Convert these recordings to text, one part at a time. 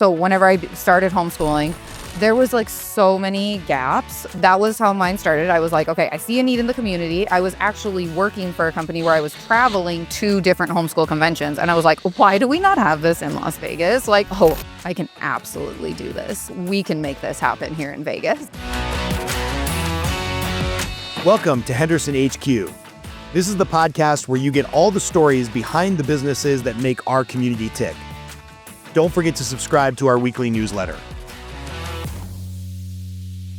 So whenever I started homeschooling, there was like so many gaps. That was how mine started. I was like, okay, I see a need in the community. I was actually working for a company where I was traveling to different homeschool conventions. And I was like, why do we not have this in Las Vegas? Like, oh, I can absolutely do this. We can make this happen here in Vegas. Welcome to Henderson HQ. This is the podcast where you get all the stories behind the businesses that make our community tick. Don't forget to subscribe to our weekly newsletter.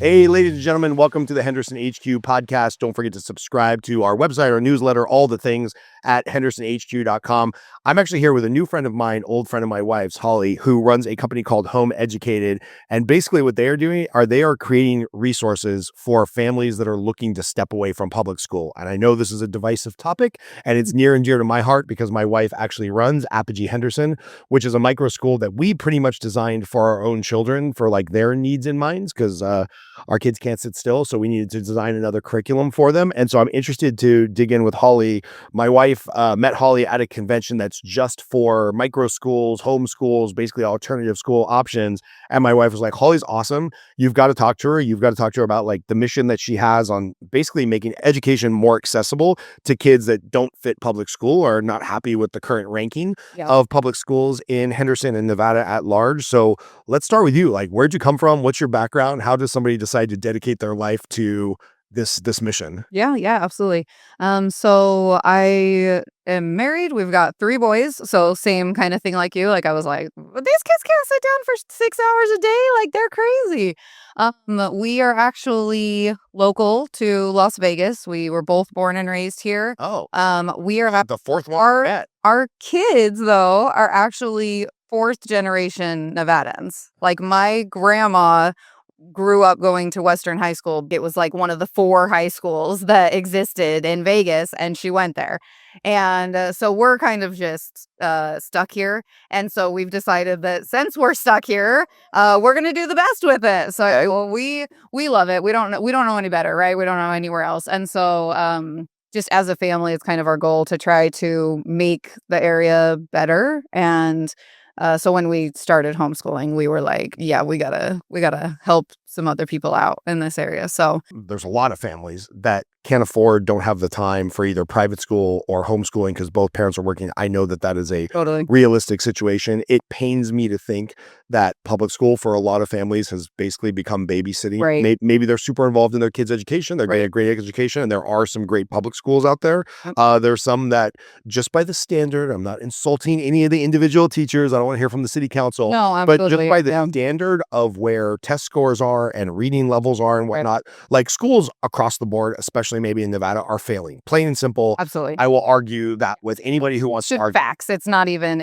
Hey, ladies and gentlemen, welcome to the Henderson HQ podcast. Don't forget to subscribe to our website, our newsletter, all the things at hendersonhq.com. I'm actually here with a new friend of mine, old friend of my wife's, Holly, who runs a company called Home Educated. And basically what they are doing they are creating resources for families that are looking to step away from public school. And I know this is a divisive topic, and it's near and dear to my heart because my wife actually runs Apogee Henderson, which is a micro school that we pretty much designed for our own children for like their needs in mind, because our kids can't sit still. So we needed to design another curriculum for them. And so I'm interested to dig in with Holly. My wife met Holly at a convention that's just for micro schools, home schools, basically alternative school options. And my wife was like, Holly's awesome. You've got to talk to her. You've got to talk to her about like the mission that she has on basically making education more accessible to kids that don't fit public school or are not happy with the current ranking of public schools in Henderson and Nevada at large. So let's start with you. Like, where'd you come from? What's your background? How does somebody decide to dedicate their life to this mission? Yeah, absolutely. So I am married. We've got 3 boys. So same kind of thing like you. Like I was like, "But these kids can't sit down for 6 hours a day. Like they're crazy." We are actually local to Las Vegas. We were both born and raised here. Oh, We are the fourth one. our kids though are actually 4th generation Nevadans. Like my grandma grew up going to Western High School. It was like one of the 4 high schools that existed in Vegas, and she went there. And so we're kind of just stuck here. And so we've decided that since we're stuck here, we're going to do the best with it. So well, we love it. We don't know any better, right? We don't know anywhere else. And so just as a family, it's kind of our goal to try to make the area better. And so when we started homeschooling, we were like, yeah, we gotta help some other people out in this area. So there's a lot of families that can't afford, don't have the time for either private school or homeschooling because both parents are working. I know that is a realistic situation. It pains me to think that public school for a lot of families has basically become babysitting. Right. Maybe they're super involved in their kids' education. They're getting a great education, and there are some great public schools out there. There's some that just by the standard, I'm not insulting any of the individual teachers. I don't want to hear from the city council. No, absolutely. But just by the standard of where test scores are and reading levels are and whatnot, like schools across the board, especially maybe in Nevada, are failing. Plain and simple. Absolutely. I will argue that with anybody who wants to argue. Facts. It's not even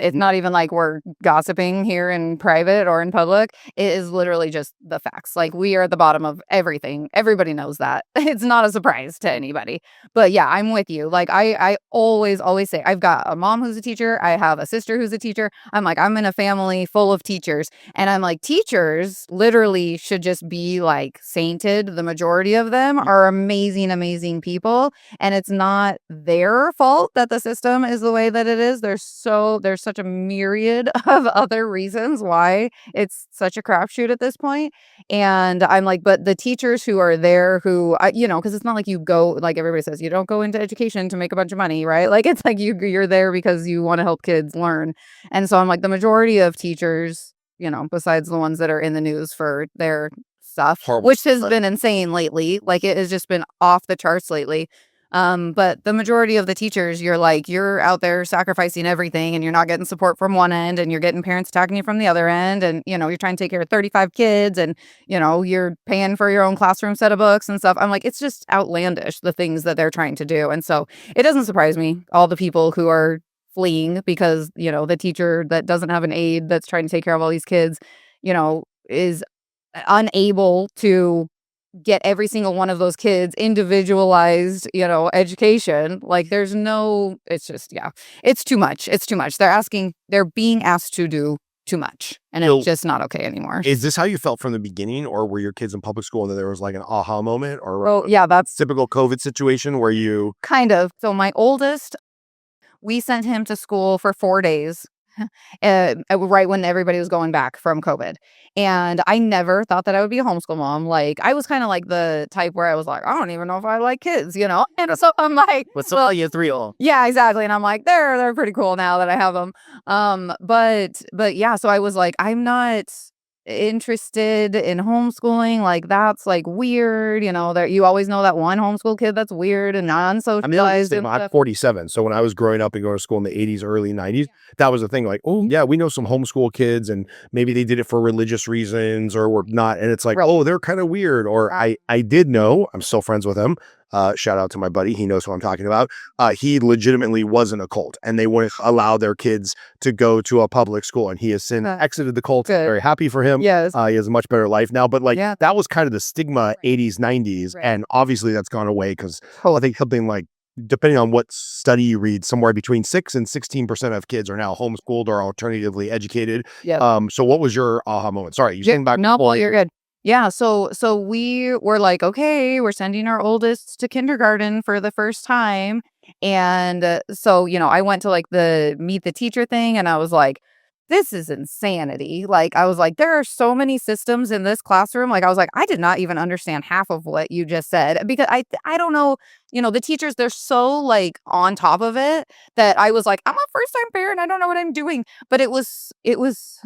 like we're gossiping here in private or in public. It is literally just the facts. Like we are at the bottom of everything. Everybody knows that. It's not a surprise to anybody. But yeah, I'm with you. Like I always say, I've got a mom who's a teacher. I have a sister who's a teacher. I'm like, I'm in a family full of teachers. And I'm like, teachers literally should just be like sainted. The majority of them are amazing people, and it's not their fault that the system is the way that it is. There's such a myriad of other reasons why it's such a crapshoot at this point. And I'm like, but the teachers who are there, who because it's not like you go, like everybody says, you don't go into education to make a bunch of money, right? Like it's like you're there because you want to help kids learn. And so I'm like, the majority of teachers, besides the ones that are in the news for their stuff, which has been insane lately. Like it has just been off the charts lately. But the majority of the teachers, you're out there sacrificing everything, and you're not getting support from one end, and you're getting parents attacking you from the other end. And, you're trying to take care of 35 kids, and, you're paying for your own classroom set of books and stuff. I'm like, it's just outlandish, the things that they're trying to do. And so it doesn't surprise me, all the people who are fleeing because, the teacher that doesn't have an aide that's trying to take care of all these kids, is unable to get every single one of those kids individualized, education. Like it's just, it's too much. It's too much. They're being asked to do too much, and it's just not okay anymore. Is this how you felt from the beginning, or were your kids in public school and then there was like an aha moment, or that's typical COVID situation where you kind of. So my oldest, we sent him to school for 4 days. right when everybody was going back from COVID. And I never thought that I would be a homeschool mom. Like, I was kind of like the type where I was like, I don't even know if I like kids, you know? And so I'm like, What's all you 3-year-old? yeah, exactly. And I'm like, they're pretty cool now that I have them. But yeah, so I was like, I'm not interested in homeschooling. Like, that's like weird, you know, that you always know that one homeschool kid that's weird and non-socialized and I'm stuff. 47. So when I was growing up and going to school in the 80s, early 90s, that was the thing. Like, oh, yeah, we know some homeschool kids and maybe they did it for religious reasons or were not. And it's like, Right. oh, they're kind of weird. Or I did know, I'm still friends with him. Shout out to my buddy. He knows who I'm talking about. He legitimately was in a cult and they wouldn't allow their kids to go to a public school. And he has since exited the cult. Good. Very happy for him. Yes. He has a much better life now. But like Yeah. that was kind of the stigma 80s, 90s. Right. And obviously that's gone away because I think something like, depending on what study you read, somewhere between 6 and 16% of kids are now homeschooled or alternatively educated. Yeah. So what was your aha moment? Sorry, you saying back. No, well, you're good. Yeah, so we were like, okay, we're sending our oldest to kindergarten for the first time. And so, you know, I went to like the meet the teacher thing and I was like, this is insanity. Like, I was like, there are so many systems in this classroom. Like, I was like, I did not even understand half of what you just said because I don't know, you know, the teachers, they're so like on top of it that I was like, I'm a first time parent. I don't know what I'm doing. But it was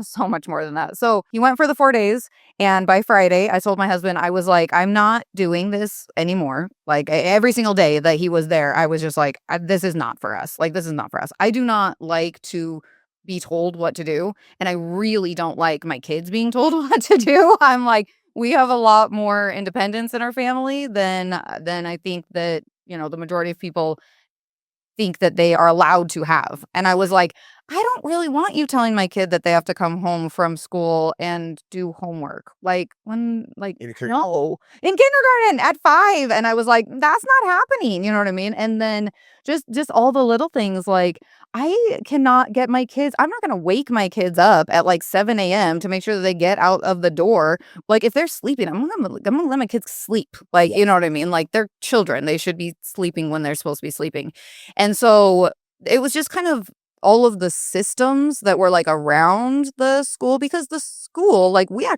so much more than that. So he went for the 4 days. And by Friday, I told my husband, I was like, I'm not doing this anymore. Like every single day that he was there, I was just like, this is not for us. Like, this is not for us. I do not like to be told what to do. And I really don't like my kids being told what to do. I'm like, we have a lot more independence in our family than I think that, you know, the majority of people think that they are allowed to have. And I was like, I don't really want you telling my kid that they have to come home from school and do homework. Like no, in kindergarten at 5. And I was like, that's not happening. You know what I mean? And then just all the little things like I cannot get my kids. I'm not going to wake my kids up at like 7 a.m. to make sure that they get out of the door. Like if they're sleeping, I'm going to let my kids sleep. Like, you know what I mean? Like they're children. They should be sleeping when they're supposed to be sleeping. And so it was just kind of all of the systems that were like around the school because the school, like we're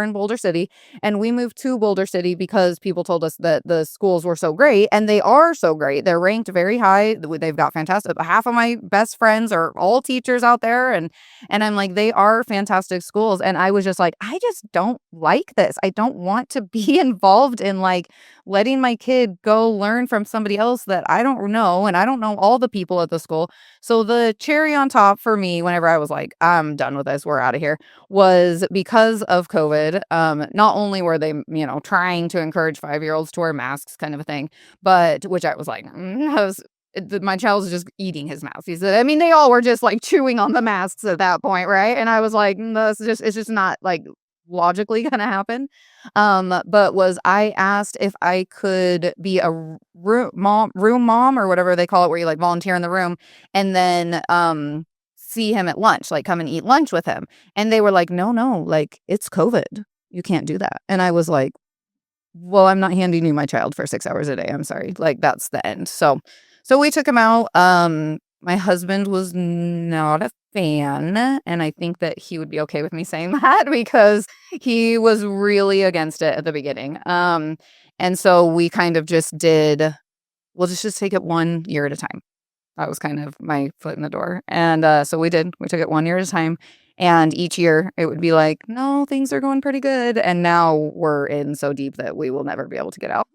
in Boulder City and we moved to Boulder City because people told us that the schools were so great and they are so great. They're ranked very high. They've got fantastic. Half of my best friends are all teachers out there. And I'm like, they are fantastic schools. And I was just like, I just don't like this. I don't want to be involved in like letting my kid go learn from somebody else that I don't know. And I don't know all the people at the school. So the cherry on top for me, whenever I was like, I'm done with this, we're out of here, was because of COVID. Not only were they, you know, trying to encourage 5-year-olds to wear masks kind of a thing, but which I was like, my child was just eating his mouth. He said, I mean, they all were just like chewing on the masks at that point, right? And I was like, it's just not like logically gonna happen. But I asked if I could be a room mom or whatever they call it, where you like volunteer in the room and then see him at lunch, like come and eat lunch with him. And they were like, no, like it's COVID. You can't do that. And I was like, well, I'm not handing you my child for 6 hours a day. I'm sorry. Like that's the end. So we took him out. My husband was not a fan, and I think that he would be okay with me saying that because he was really against it at the beginning. And so we kind of just did, we'll just take it 1 year at a time. That was kind of my foot in the door. And so we took it 1 year at a time. And each year it would be like, no, things are going pretty good. And now we're in so deep that we will never be able to get out.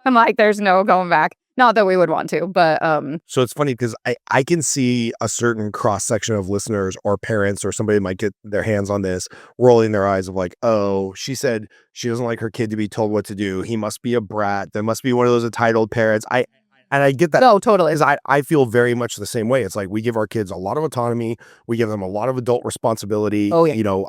I'm like, there's no going back. Not that we would want to, but So it's funny because I can see a certain cross section of listeners or parents or somebody might get their hands on this, rolling their eyes of like, oh, she said she doesn't like her kid to be told what to do. He must be a brat. There must be one of those entitled parents. And I get that. No, totally. Because I feel very much the same way. It's like we give our kids a lot of autonomy. We give them a lot of adult responsibility. Oh, yeah. You know,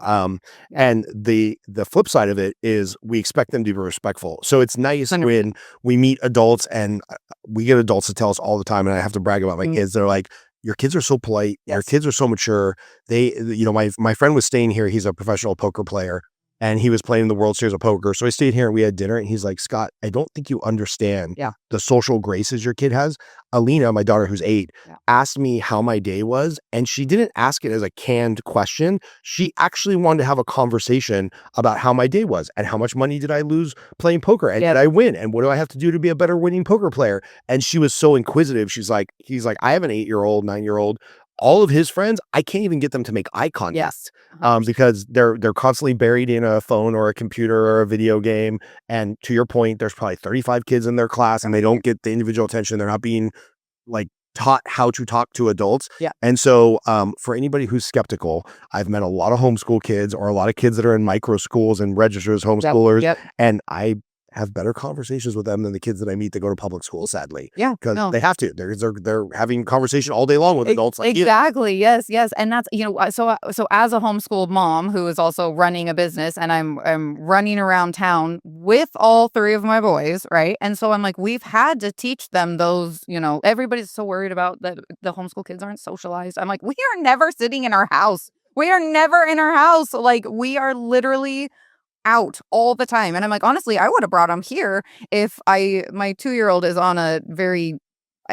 and the flip side of it is we expect them to be respectful. So it's nice 100%. when we meet adults and we get adults to tell us all the time, and I have to brag about my kids. They're like, your kids are so polite. Yes. Your kids are so mature. They, you know, my friend was staying here. He's a professional poker player. and he was playing the World Series of Poker. So I stayed here and we had dinner, and he's like, Scott, I don't think you understand the social graces your kid has. Alina, my daughter who's 8, asked me how my day was, and she didn't ask it as a canned question. She actually wanted to have a conversation about how my day was and how much money did I lose playing poker, and did I win, and what do I have to do to be a better winning poker player? And she was so inquisitive. He's like, I have an 8-year-old, 9-year-old. All of his friends, I can't even get them to make eye contact because they're constantly buried in a phone or a computer or a video game. And to your point, there's probably 35 kids in their class and they don't get the individual attention. They're not being like taught how to talk to adults. And so for anybody who's skeptical, I've met a lot of homeschool kids or a lot of kids that are in micro schools and registered as homeschoolers. And I have better conversations with them than the kids that I meet that go to public school, sadly. Because they have to. They're having conversation all day long with adults like exactly. Yes. And that's, so as a homeschooled mom who is also running a business, and I'm running around town with all 3 of my boys, right? And so I'm like, we've had to teach them those, everybody's so worried about that the homeschool kids aren't socialized. I'm like, we are never sitting in our house. We are never in our house. Like, we are literally out all the time. And I'm like, honestly, I would have brought him here if my 2-year-old is on a very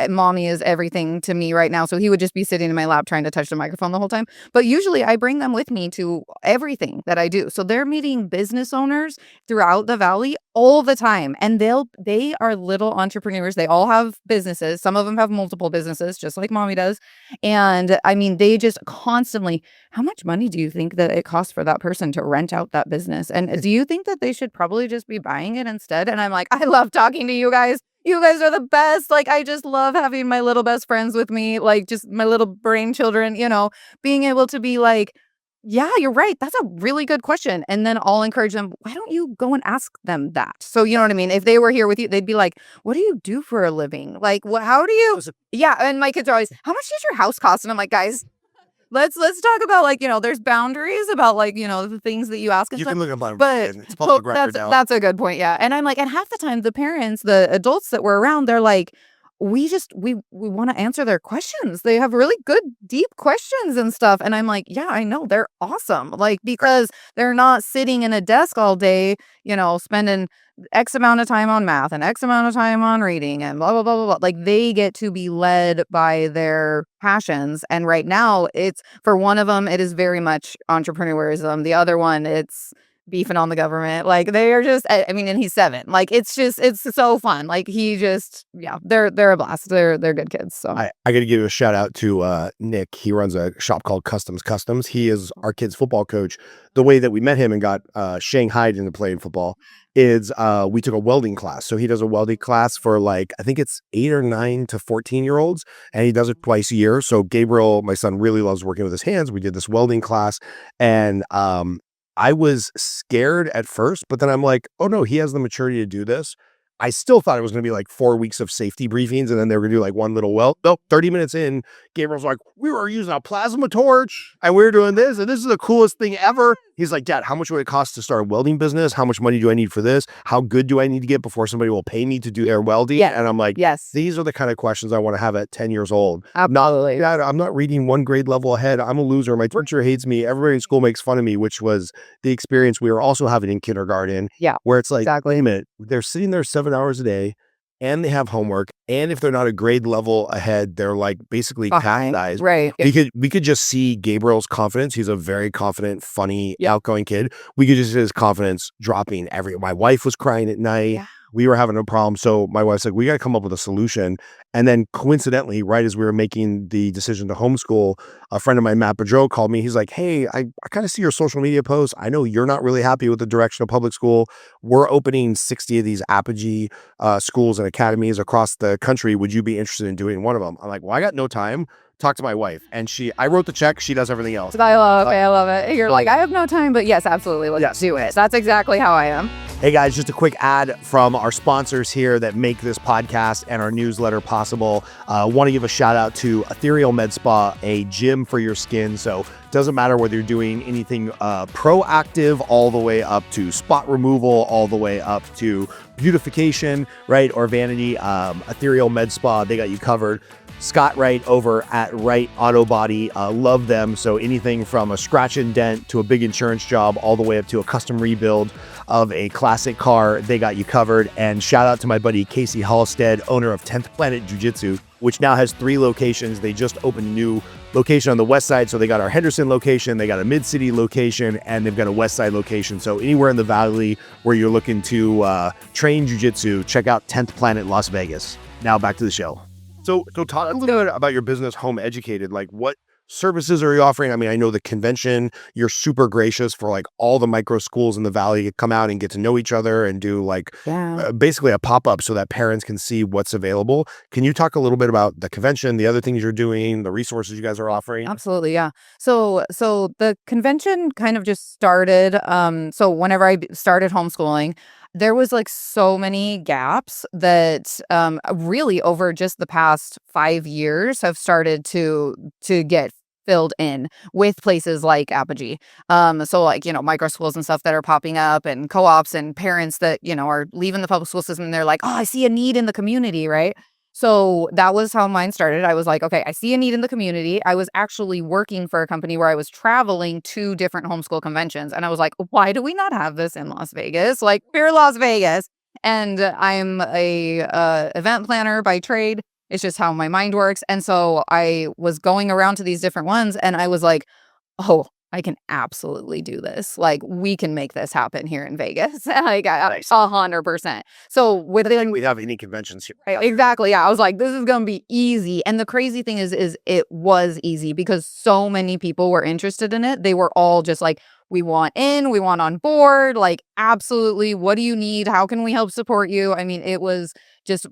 mommy is everything to me right now. So he would just be sitting in my lap trying to touch the microphone the whole time. But usually I bring them with me to everything that I do. So they're meeting business owners throughout the valley all the time. And they are little entrepreneurs. They all have businesses. Some of them have multiple businesses, just like mommy does. And I mean, they just constantly, how much money do you think that it costs for that person to rent out that business? And do you think that they should probably just be buying it instead? And I'm like, I love talking to you guys. You guys are the best. Like, I just love having my little best friends with me, like just my little brain children, being able to be like, yeah, you're right. That's a really good question. And then I'll encourage them. Why don't you go and ask them that? So, you know what I mean? If they were here with you, they'd be like, what do you do for a living? Like, how do you? Yeah. And my kids are always, how much does your house cost? And I'm like, guys, let's talk about like, there's boundaries about like, the things that you ask. And you stuff. can look at my but it's public record now. That's a good point. Yeah. And I'm like, and half the time the parents, the adults that were around, they're like, we want to answer their questions. They have really good, deep questions and stuff. And I'm like, yeah, I know. They're awesome. Like, because they're not sitting in a desk all day, spending X amount of time on math and X amount of time on reading and blah, blah, blah, blah, blah. Like, they get to be led by their passions. And right now, it's, for one of them, it is very much entrepreneurism. The other one, it's beefing on the government. Like, they are just, I mean, and he's 7. Like, it's so fun. Like, they're a blast. They're good kids. So I got to give a shout out to Nick. He runs a shop called Customs. He is our kid's football coach. The way that we met him and got shanghaied into playing football is we took a welding class. So he does a welding class for like, I think it's 8 or 9 to 14-year-olds, and he does it twice a year. So Gabriel, my son, really loves working with his hands. We did this welding class, and I was scared at first, but then I'm like, oh no, he has the maturity to do this. I still thought it was going to be like 4 weeks of safety briefings, and then they were going to do like one little weld. Nope, 30 minutes in, Gabriel's like, we were using a plasma torch, and we were doing this, and this is the coolest thing ever. He's like, Dad, how much would it cost to start a welding business? How much money do I need for this? How good do I need to get before somebody will pay me to do their welding? Yeah. And I'm like, yes, these are the kind of questions I want to have at 10 years old. Absolutely. Dad, I'm not reading 1 grade level ahead. I'm a loser. My teacher hates me. Everybody in school makes fun of me, which was the experience we were also having in kindergarten. Yeah. Where it's like, exactly. Wait a minute, they're sitting there 7 hours a day, and they have homework, and if they're not a grade level ahead, they're like basically chastised. Right. We could just see Gabriel's confidence. He's a very confident, funny, outgoing kid. We could just see his confidence dropping. My wife was crying at night. Yeah. We were having a problem. So my wife's like, we got to come up with a solution. And then coincidentally, right as we were making the decision to homeschool, a friend of mine, Matt Bedreau, called me. He's like, hey, I kind of see your social media posts. I know you're not really happy with the direction of public school. We're opening 60 of these Apogee schools and academies across the country. Would you be interested in doing one of them? I'm like, well, I got no time. Talk to my wife. And I wrote the check. She does everything else. I love it. You're like, I have no time, but yes, absolutely. Let's do it. That's exactly how I am. Hey guys, just a quick ad from our sponsors here that make this podcast and our newsletter possible. Want to give a shout out to Ethereal Med Spa, a gym for your skin. So it doesn't matter whether you're doing anything proactive all the way up to spot removal, all the way up to beautification, right? Or vanity. Ethereal Med Spa, they got you covered. Scott Wright over at Wright Auto Body. Love them. So anything from a scratch and dent to a big insurance job, all the way up to a custom rebuild of a classic car, they got you covered. And shout out to my buddy Casey Halstead, owner of 10th Planet Jiu-Jitsu, which now has 3 locations. They just opened a new location on the west side. So they got our Henderson location, they got a mid-city location, and they've got a west side location. So anywhere in the valley where you're looking to train jiu-jitsu, check out 10th Planet Las Vegas. Now back to the show. So talk a little bit about your business, Home Educated. Like, what services are you offering? I mean, I know the convention, you're super gracious for like all the micro schools in the valley to come out and get to know each other and do like basically a pop-up so that parents can see what's available. Can you talk a little bit about the convention, the other things you're doing, the resources you guys are offering? Absolutely, yeah. So the convention kind of just started. So whenever I started homeschooling, there was like so many gaps that really over just the past 5 years have started to get filled in with places like Apogee. So like, micro schools and stuff that are popping up, and co-ops, and parents that, are leaving the public school system, and they're like, oh, I see a need in the community, right? So that was how mine started. I was like, okay, I see a need in the community. I was actually working for a company where I was traveling to different homeschool conventions. And I was like, why do we not have this in Las Vegas? Like, we're Las Vegas. And I'm a event planner by trade. It's just how my mind works. And so I was going around to these different ones, and I was like, oh, I can absolutely do this. Like, we can make this happen here in Vegas. Like, Nice. 100%. So within We have any conventions here. right, exactly. Yeah. I was like, this is going to be easy. And the crazy thing is it was easy because so many people were interested in it. They were all just like, we want in, we want on board. Like, absolutely. What do you need? How can we help support you? I mean, it was just,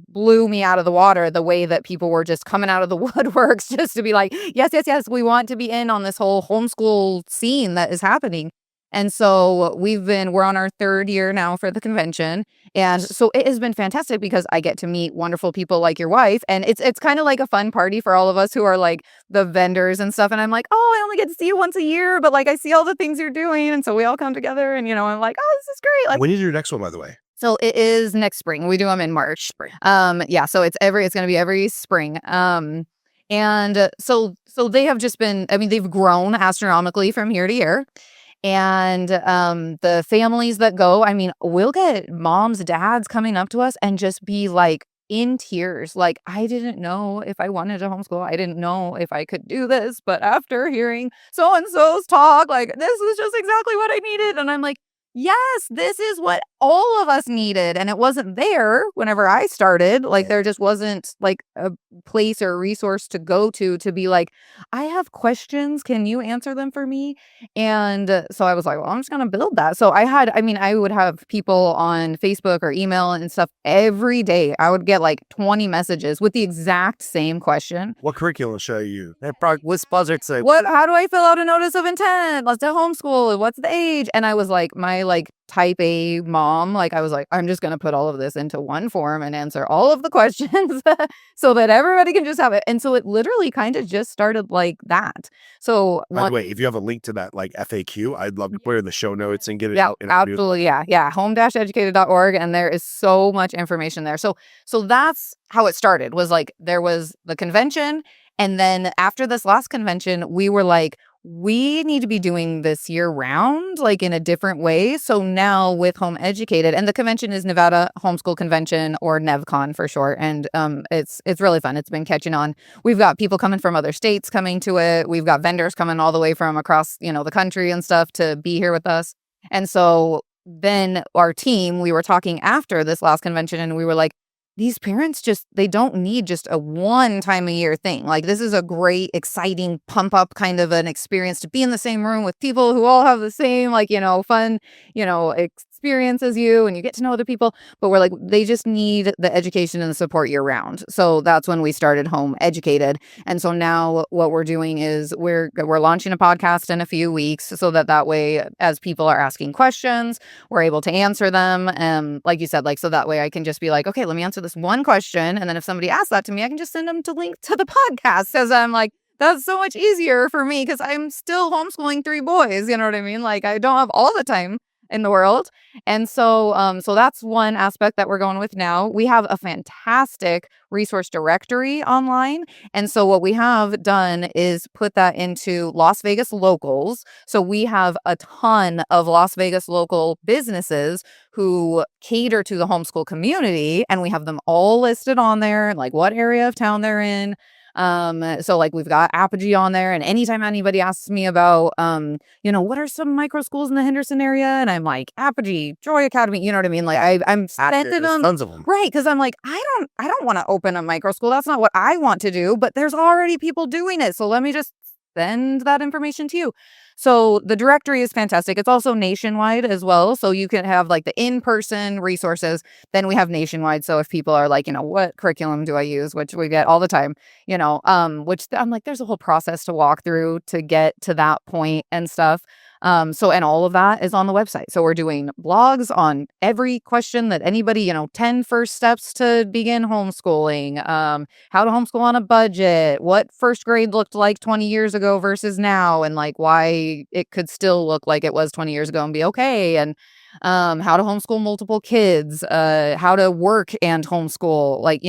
blew me out of the water the way that people were just coming out of the woodworks just to be like, yes, yes, yes, we want to be in on this whole homeschool scene that is happening. And so we're on our 3rd year now for the convention. And so it has been fantastic because I get to meet wonderful people like your wife. And it's kind of like a fun party for all of us who are like the vendors and stuff. And I'm like, oh, I only get to see you once a year, but like I see all the things you're doing. And so we all come together, and, I'm like, oh, this is great. Like, When is your next one, by the way? so it is next spring. We do them in March. Yeah. So it's going to be every spring. And so they have just been, I mean, they've grown astronomically from year to year. And the families that go, I mean, we'll get moms, dads coming up to us and just be like in tears. Like, I didn't know if I wanted to homeschool. I didn't know if I could do this. But after hearing so-and-so's talk, like, this was just exactly what I needed. And I'm like, yes, this is what all of us needed. And it wasn't there whenever I started. Like, there just wasn't like a place or a resource to go to be like, I have questions. Can you answer them for me? And so I was like, well, I'm just going to build that. So I would have people on Facebook or email and stuff every day. I would get like 20 messages with the exact same question. What curriculum should I use? What projects? How do I fill out a notice of intent? Let's do homeschool. What's the age? And I was like, my like type A mom, like I was like, I'm just going to put all of this into one form and answer all of the questions so that everybody can just have it. And so it literally kind of just started like that. So By the way, if you have a link to that like FAQ, I'd love to put it in the show notes and get it yeah, out. absolutely. Yeah. Home-educated.org. And there is so much information there. So that's how it started, was like, there was the convention. And then after this last convention, we were like, we need to be doing this year round, like in a different way. So now with Home Educated, and the convention is Nevada Homeschool Convention, or NevCon for short. And it's really fun. It's been catching on. We've got people coming from other states coming to it. We've got vendors coming all the way from across, the country and stuff to be here with us. And so then our team, we were talking after this last convention, and we were like, these parents they don't need just a one time a year thing. Like, this is a great, exciting, pump up kind of an experience to be in the same room with people who all have the same, like, fun, experience as you, and you get to know other people. But we're like, they just need the education and the support year round. So that's when we started Home Educated. And so now what we're doing is we're launching a podcast in a few weeks, so that way, as people are asking questions, we're able to answer them. Like you said, like, so that way I can just be like, okay, let me answer this one question. And then if somebody asks that to me, I can just send them to link to the podcast, because I'm like, that's so much easier for me because I'm still homeschooling 3 boys. You know what I mean? Like, I don't have all the time in the world. And so that's one aspect that we're going with now. We have a fantastic resource directory online. And so what we have done is put that into Las Vegas locals. So we have a ton of Las Vegas local businesses who cater to the homeschool community, and we have them all listed on there, like what area of town they're in. So like we've got Apogee on there, and anytime anybody asks me about, what are some micro schools in the Henderson area? And I'm like, Apogee, Joy Academy, you know what I mean? Like I'm sending them. Tons of them. Right, because I'm like, I don't want to open a micro school. That's not what I want to do, but there's already people doing it. So let me just send that information to you. So the directory is fantastic. It's also nationwide as well. So you can have like the in-person resources. Then we have nationwide. So if people are like, what curriculum do I use, which we get all the time, which I'm like, there's a whole process to walk through to get to that point and stuff. And all of that is on the website. So we're doing blogs on every question that anybody, 10 first steps to begin homeschooling, how to homeschool on a budget, what first grade looked like 20 years ago versus now, and like why it could still look like it was 20 years ago and be okay. And how to homeschool multiple kids, how to work and homeschool. Like,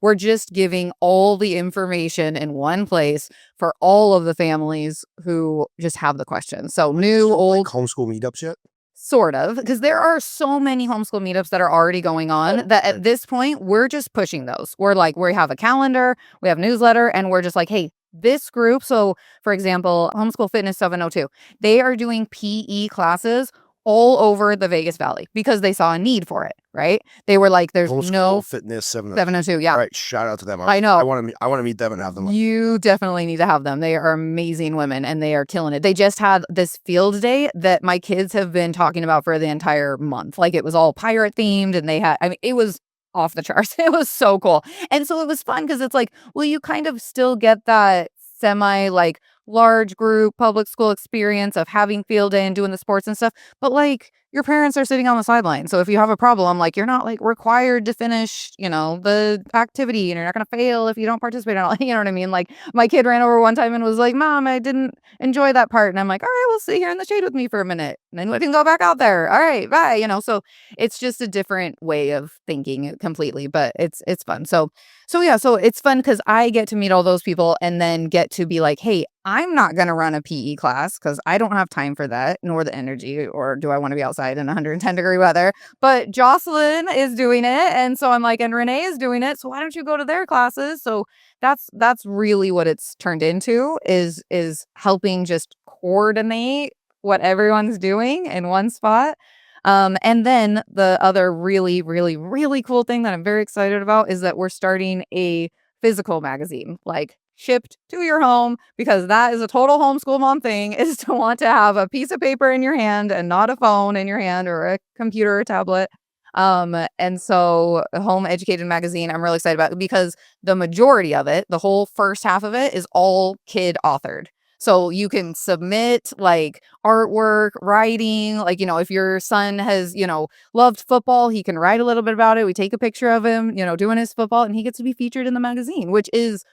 we're just giving all the information in one place for all of the families who just have the questions. So new, old, homeschool meetups yet? sort of, because there are so many homeschool meetups that are already going on that at this point, we're just pushing those. We're like, we have a calendar, we have newsletter, and we're just like, hey, this group. So for example, Homeschool Fitness 702, they are doing PE classes all over the Vegas Valley because they saw a need for it, right? They were like, there's no Fitness 702. Yeah. All right. Shout out to them. I know. I want to meet them and have them. You definitely need to have them. They are amazing women and they are killing it. They just had this field day that my kids have been talking about for the entire month. Like it was all pirate themed and it was off the charts. It was so cool. And so it was fun because it's like, well, you kind of still get that semi like large group public school experience of having field day and doing the sports and stuff, but like your parents are sitting on the sideline. So if you have a problem, like you're not like required to finish, the activity, and you're not going to fail if you don't participate in all, you know what I mean? Like my kid ran over one time and was like, Mom, I didn't enjoy that part. And I'm like, all right, well, sit here in the shade with me for a minute and then we can go back out there. All right, bye. So it's just a different way of thinking completely, but it's fun. So it's fun because I get to meet all those people and then get to be like, hey, I'm not going to run a PE class because I don't have time for that, nor the energy, or do I want to be outside in 110-degree weather? But Jocelyn is doing it. And so I'm like, and Renee is doing it. So why don't you go to their classes? So that's really what it's turned into is helping just coordinate what everyone's doing in one spot. And then the other really, really, really cool thing that I'm very excited about is that we're starting a physical magazine, like shipped to your home, because that is a total homeschool mom thing, is to want to have a piece of paper in your hand and not a phone in your hand or a computer or tablet. And so a home educated magazine, I'm really excited about because the majority of it, the whole first half of it is all kid authored. So you can submit like artwork, writing, like, if your son has, loved football, he can write a little bit about it. We take a picture of him, doing his football, and he gets to be featured in the magazine, which is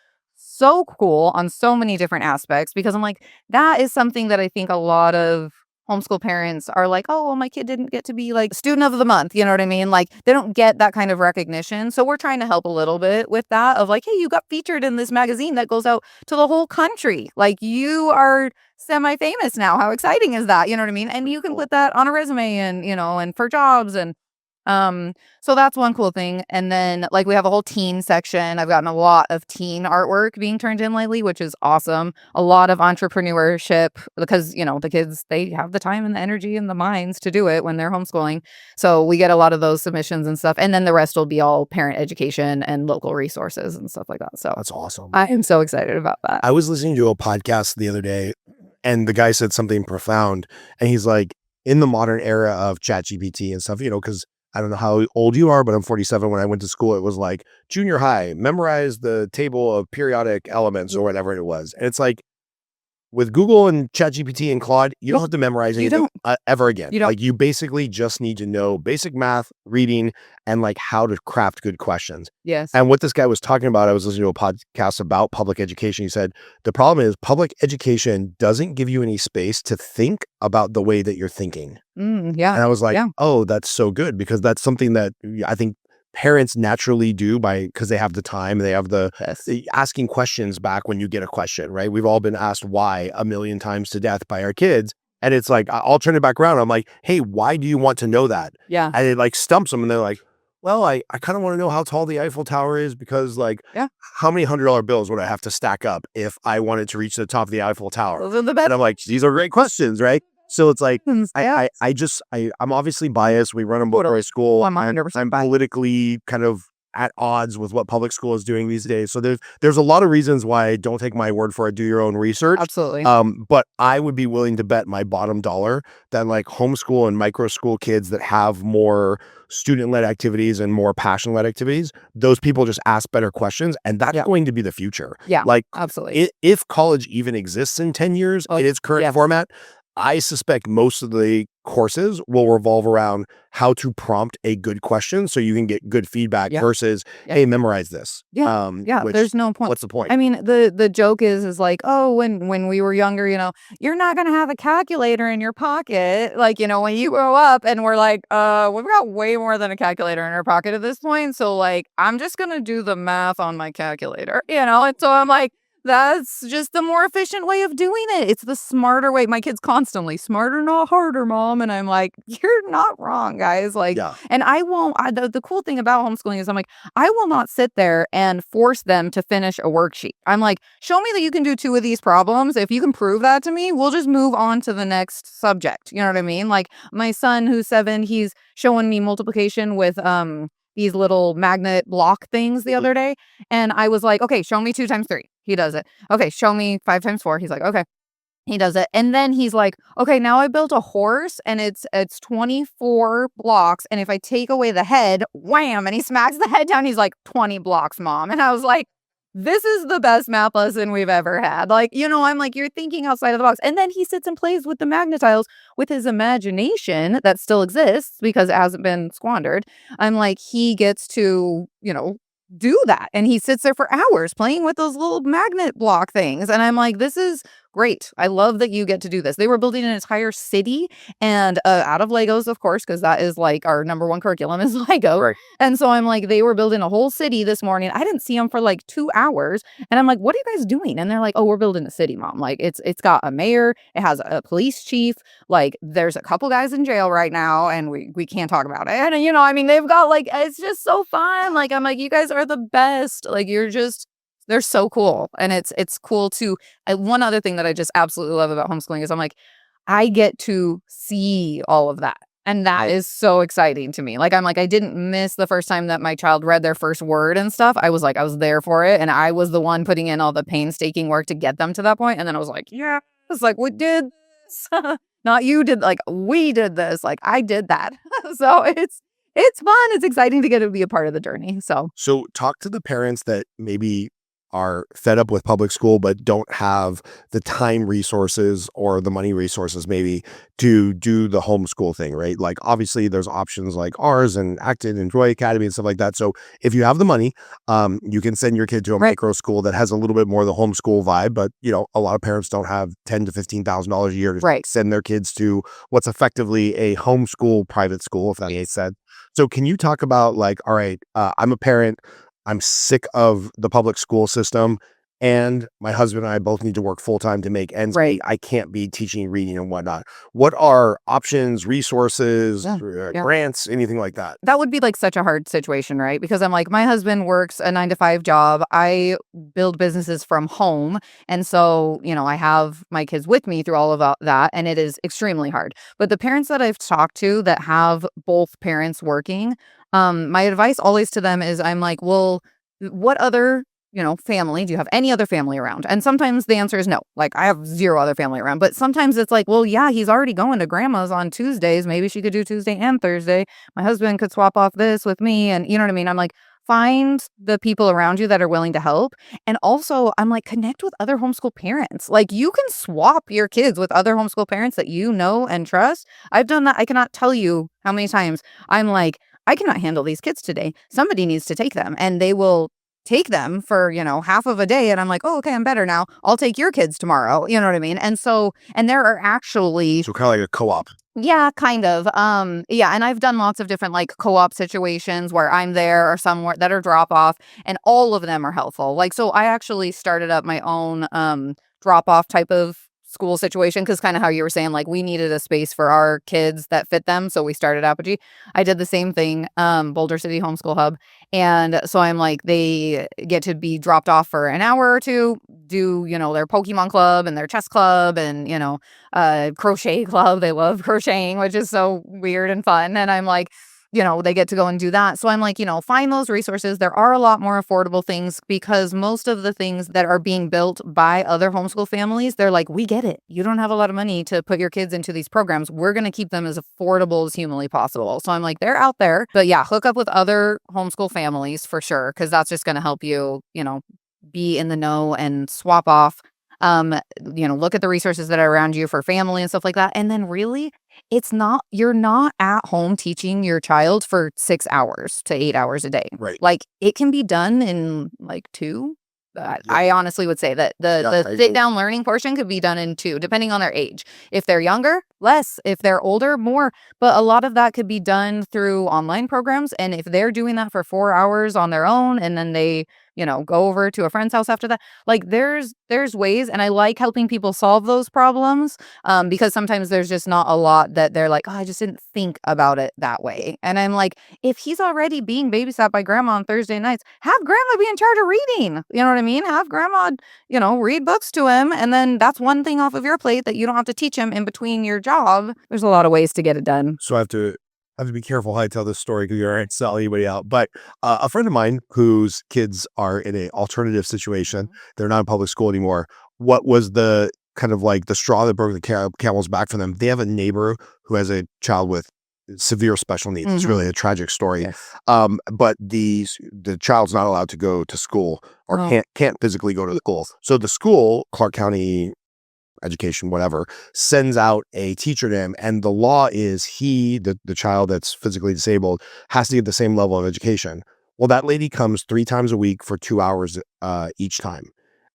so cool on so many different aspects, because I'm like, that is something that I think a lot of homeschool parents are like, oh, well, my kid didn't get to be like student of the month. You know what I mean? Like they don't get that kind of recognition. So we're trying to help a little bit with that of like, hey, you got featured in this magazine that goes out to the whole country. Like you are semi-famous now. How exciting is that? You know what I mean? And you can put that on a resume and, and for jobs and so that's one cool thing. And then like we have a whole teen section. I've gotten a lot of teen artwork being turned in lately, which is awesome. A lot of entrepreneurship because, the kids, they have the time and the energy and the minds to do it when they're homeschooling. So we get a lot of those submissions and stuff. And then the rest will be all parent education and local resources and stuff like that. So that's awesome. I am so excited about that. I was listening to a podcast the other day and the guy said something profound. And he's like, in the modern era of ChatGPT and stuff, because I don't know how old you are, but I'm 47. When I went to school, it was like junior high, memorize the table of periodic elements or whatever it was. And it's like, with Google and ChatGPT and Claude, you don't have to memorize You anything don't. ever again. You don't. Like you basically just need to know basic math, reading, and like how to craft good questions. Yes. And what this guy was talking about, I was listening to a podcast about public education. He said, the problem is public education doesn't give you any space to think about the way that you're thinking. Yeah. And I was like, Yeah. oh, that's so good, because that's something that I think parents naturally do because they have the time, they have Yes. the asking questions back when you get a question, right? We've all been asked why a million times to death by our kids. And it's like, I'll turn it back around. I'm like, hey, why do you want to know that? Yeah. And it like stumps them. And they're like, well, I kind of want to know how tall the Eiffel Tower is, because like, Yeah. how many $100 bills would I have to stack up if I wanted to reach the top of the Eiffel Tower? Those are the best. And I'm like, these are great questions, right? So it's like, Yeah. I'm obviously biased. We run a Montessori school. I'm 100% I'm biased. politically kind of at odds with what public school is doing these days. So there's a lot of reasons why don't take my word for it. Do your own research. Absolutely. But I would be willing to bet my bottom dollar that like homeschool and micro school kids that have more student-led activities and more passion-led activities, those people just ask better questions, and that's going to be the future. Yeah. Like Absolutely. if college even exists in 10 years in its current format, I suspect most of the courses will revolve around how to prompt a good question so you can get good feedback versus, hey, memorize this. Yeah. There's no point. What's the point? I mean, the joke is like, oh, when we were younger, you're not going to have a calculator in your pocket. Like, when you grow up, and we're like, we've got way more than a calculator in our pocket at this point. So like, I'm just going to do the math on my calculator, and so I'm like, that's just the more efficient way of doing it. It's the smarter way. My kid's constantly smarter, not harder, mom. And I'm like, you're not wrong, guys. Like, and I won't, the cool thing about homeschooling is I'm like, I will not sit there and force them to finish a worksheet. I'm like, show me that you can do 2 of these problems. If you can prove that to me, we'll just move on to the next subject. You know what I mean? Like my son who's 7, he's showing me multiplication with, these little magnet block things the other day. And I was like, okay, show me 2 times 3. He does it. Okay, show me 5 times 4. He's like, okay. He does it. And then he's like, okay, now I built a horse and it's 24 blocks. And if I take away the head, wham, and he smacks the head down. He's like, 20 blocks, mom. And I was like, this is the best math lesson we've ever had. Like, I'm like, you're thinking outside of the box. And then he sits and plays with the magnetiles with his imagination that still exists because it hasn't been squandered. I'm like, he gets to, do that. And he sits there for hours playing with those little magnet block things. And I'm like, this is great. I love that you get to do this. They were building an entire city and out of Legos, of course, because that is like our number one curriculum is Lego. Right. And so I'm like, they were building a whole city this morning. I didn't see them for like 2 hours. And I'm like, what are you guys doing? And they're like, oh, we're building a city, mom. Like it's got a mayor. It has a police chief. Like there's a couple guys in jail right now and we can't talk about it. And they've got like, it's just so fun. Like, I'm like, you guys are the best. Like they're so cool. And it's cool too. One other thing that I just absolutely love about homeschooling is I'm like, I get to see all of that. And that is so exciting to me. Like, I'm like, I didn't miss the first time that my child read their first word and stuff. I was there for it. And I was the one putting in all the painstaking work to get them to that point. And then I was like, yeah, it's like, we did this. Not you did, like, we did this. Like, I did that. So it's fun. It's exciting to get to be a part of the journey. So talk to the parents that maybe are fed up with public school, but don't have the time resources or the money resources maybe to do the homeschool thing, right? Like obviously there's options like ours and Acton and Joy Academy and stuff like that. So if you have the money, you can send your kid to a micro school that has a little bit more of the homeschool vibe, but a lot of parents don't have $10,000 to $15,000 a year to send their kids to what's effectively a homeschool private school, if that makes sense. So can you talk about like, all right, I'm a parent, I'm sick of the public school system, and my husband and I both need to work full time to make ends meet. I can't be teaching reading and whatnot. What are options, resources, grants, anything like that? That would be like such a hard situation, right? Because I'm like, my husband works a 9-to-5 job. I build businesses from home. And so, I have my kids with me through all of that. And it is extremely hard. But the parents that I've talked to that have both parents working, my advice always to them is I'm like, well, what other, family, do you have any other family around? And sometimes the answer is no. Like I have 0 other family around, but sometimes it's like, well, yeah, he's already going to grandma's on Tuesdays. Maybe she could do Tuesday and Thursday. My husband could swap off this with me. And you know what I mean? I'm like, find the people around you that are willing to help. And also, I'm like, connect with other homeschool parents. Like, you can swap your kids with other homeschool parents that you know and trust. I've done that. I cannot tell you how many times I'm like, I cannot handle these kids today. Somebody needs to take them. And they will take them for, half of a day. And I'm like, oh, okay, I'm better now. I'll take your kids tomorrow. You know what I mean? And so, and there are actually So kind of like a co-op. yeah, kind of. Yeah, and I've done lots of different like co-op situations where I'm there or somewhere that are drop off, and all of them are helpful. Like, so I actually started up my own drop off type of school situation because kind of how you were saying, like we needed a space for our kids that fit them, so we started Apogee. I did the same thing, Boulder City Homeschool Hub, and so I'm like they get to be dropped off for an hour or two, do their Pokemon club and their chess club and crochet club. They love crocheting, which is so weird and fun. And I'm like, they get to go and do that. So I'm like, find those resources. There are a lot more affordable things because most of the things that are being built by other homeschool families, they're like, we get it. You don't have a lot of money to put your kids into these programs. We're going to keep them as affordable as humanly possible. So I'm like, they're out there. But yeah, hook up with other homeschool families for sure, because that's just going to help you, be in the know and swap off. Look at the resources that are around you for family and stuff like that. And then really, you're not at home teaching your child for 6 hours to 8 hours a day. Right. Like it can be done in like 2. I honestly would say that the sit down learning portion could be done in 2, depending on their age. If they're younger, less. If they're older, more. But a lot of that could be done through online programs. And if they're doing that for 4 hours on their own, and then they go over to a friend's house after that. Like there's ways, and I like helping people solve those problems because sometimes there's just not a lot that they're like, oh, I just didn't think about it that way. And I'm like, if he's already being babysat by grandma on Thursday nights, have grandma be in charge of reading. You know what I mean? Have grandma, read books to him. And then that's one thing off of your plate that you don't have to teach him in between your job. There's a lot of ways to get it done. So I have to be careful how I tell this story because you're not sell anybody out. But a friend of mine whose kids are in an alternative situation, they're not in public school anymore. What was the kind of like the straw that broke the camel's back for them? They have a neighbor who has a child with severe special needs. It's really a tragic story. Yes. But the child's not allowed to go to school or can't physically go to school. So the school, Clark County Education, whatever, sends out a teacher to him, and the law is the child that's physically disabled has to get the same level of education. Well, that lady comes 3 times a week for 2 hours each time.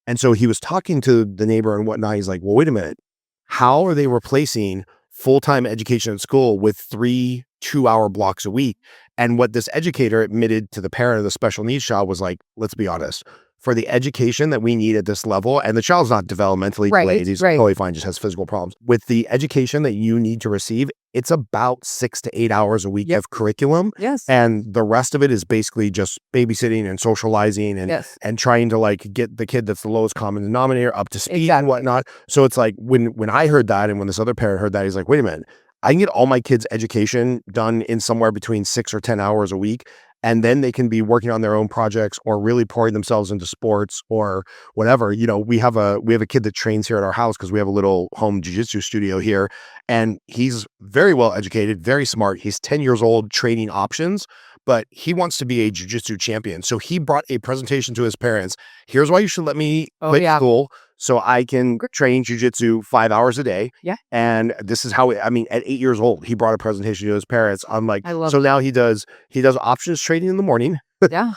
And so he was talking to the neighbor and whatnot. He's like, well, wait a minute. How are they replacing full-time education at school with 3 2-hour blocks a week? And what this educator admitted to the parent of the special needs child was like, let's be honest, for the education that we need at this level, and the child's not developmentally delayed, he's totally fine, just has physical problems. With the education that you need to receive, it's about 6 to 8 hours a week of curriculum. Yes. And the rest of it is basically just babysitting and socializing and trying to like get the kid that's the lowest common denominator up to speed and whatnot. So it's like when I heard that, and when this other parent heard that, he's like, wait a minute, I can get all my kids' education done in somewhere between 6 or 10 hours a week. And then they can be working on their own projects or really pouring themselves into sports or whatever. We have a kid that trains here at our house because we have a little home jiu-jitsu studio here. And he's very well educated, very smart. He's 10 years old, training options, but he wants to be a jiu-jitsu champion. So he brought a presentation to his parents. Here's why you should let me quit school so I can train jiu-jitsu 5 hours a day. Yeah. And this is how, at 8 years old, he brought a presentation to his parents. I'm like, so now he does options trading in the morning. Yeah.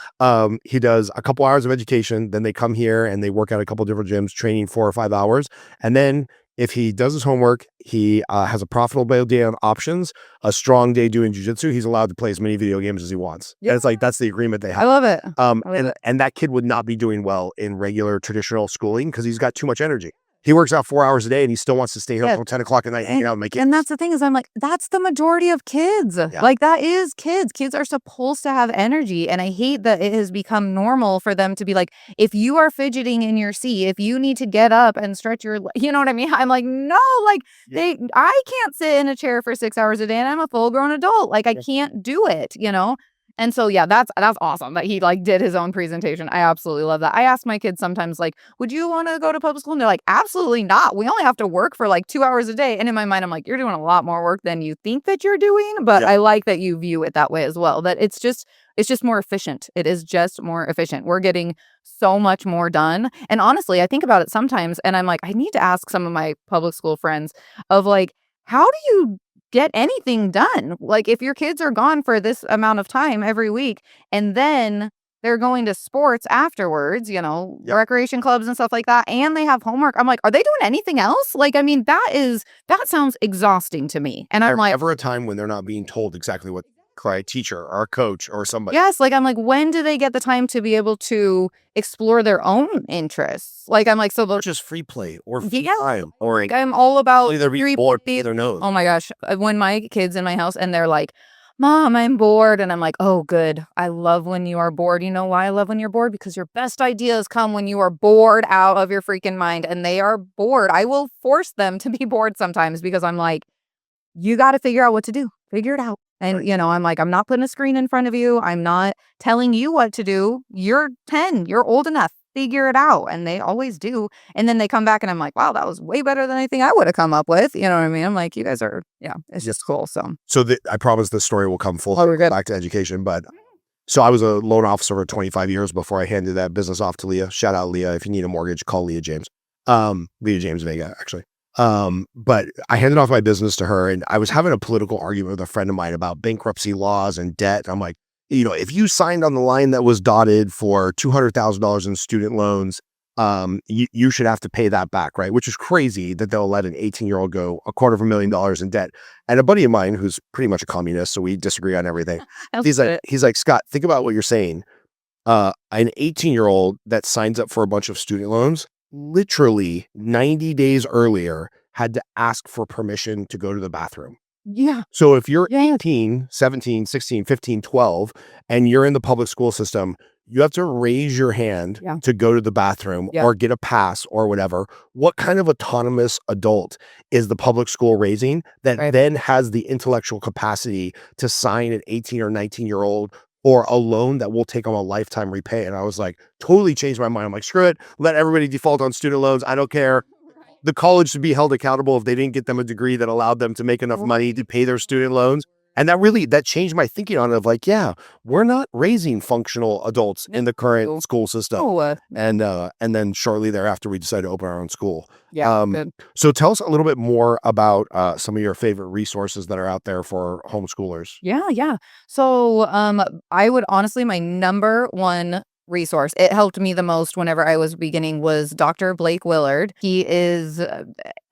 He does a couple hours of education. Then they come here and they work at a couple different gyms, training 4 or 5 hours. And then if he does his homework, he has a profitable day on options, a strong day doing jiu-jitsu, he's allowed to play as many video games as he wants. Yeah. And it's like, that's the agreement they have. I love it. And that kid would not be doing well in regular traditional schooling because he's got too much energy. He works out 4 hours a day and he still wants to stay here until 10 o'clock at night hanging out with my kids. And that's the thing is I'm like, that's the majority of kids. Yeah. Like that is kids. Kids are supposed to have energy. And I hate that it has become normal for them to be like, if you are fidgeting in your seat, if you need to get up and stretch your, you know what I mean? I'm like, no, like I can't sit in a chair for 6 hours a day and I'm a full grown adult. Like I can't do it, And so, yeah, that's awesome that he like did his own presentation. I absolutely love that. I ask my kids sometimes, like, would you want to go to public school? And they're like, absolutely not. We only have to work for like 2 hours a day. And in my mind, I'm like, you're doing a lot more work than you think that you're doing. But I like that you view it that way as well, that it's just more efficient. It is just more efficient. We're getting so much more done. And honestly, I think about it sometimes and I'm like, I need to ask some of my public school friends of like, how do you get anything done? Like if your kids are gone for this amount of time every week and then they're going to sports afterwards, recreation clubs and stuff like that, and they have homework. I'm like, are they doing anything else? Like, I mean, that sounds exhausting to me. And I'm like, ever a time when they're not being told exactly what a teacher or a coach or somebody. Yes, like I'm like, when do they get the time to be able to explore their own interests? Like I'm like, so they'll just free play or free time or I'm all about they're bored their nose. Oh my gosh, when my kids in my house and they're like, Mom, I'm bored, and I'm like, oh, good. I love when you are bored. You know why I love when you're bored? Because your best ideas come when you are bored out of your freaking mind, and they are bored. I will force them to be bored sometimes because I'm like, you got to figure out what to do. Figure it out. And, I'm like, I'm not putting a screen in front of you. I'm not telling you what to do. You're 10. You're old enough. Figure it out. And they always do. And then they come back and I'm like, wow, that was way better than anything I would have come up with. You know what I mean? I'm like, you guys are, it's just cool. So I promise this story will come full back to education. But so I was a loan officer for 25 years before I handed that business off to Leah. Shout out Leah. If you need a mortgage, call Leah James. Leah James Vega, actually. But I handed off my business to her and I was having a political argument with a friend of mine about bankruptcy laws and debt. I'm like, if you signed on the line that was dotted for $200,000 in student loans, you should have to pay that back, right? Which is crazy that they'll let an 18-year-old go $250,000 in debt. And a buddy of mine who's pretty much a communist, so we disagree on everything. He's like, Scott, think about what you're saying. An 18-year-old that signs up for a bunch of student loans literally 90 days earlier had to ask for permission to go to the bathroom. Yeah. So if you're 18, 17, 16, 15, 12, and you're in the public school system, you have to raise your hand to go to the bathroom or get a pass or whatever. What kind of autonomous adult is the public school raising that then has the intellectual capacity to sign an 18 or 19-year-old or a loan that will take them a lifetime repay? And I was like, totally changed my mind. I'm like, screw it. Let everybody default on student loans. I don't care. The college should be held accountable if they didn't get them a degree that allowed them to make enough money to pay their student loans. And that changed my thinking on it of like, we're not raising functional adults in the current school system. And then shortly thereafter, we decided to open our own school. Good. So tell us a little bit more about some of your favorite resources that are out there for homeschoolers. Yeah. So I would honestly, my number one resource, it helped me the most whenever I was beginning, was Dr. Blake Willard. He is a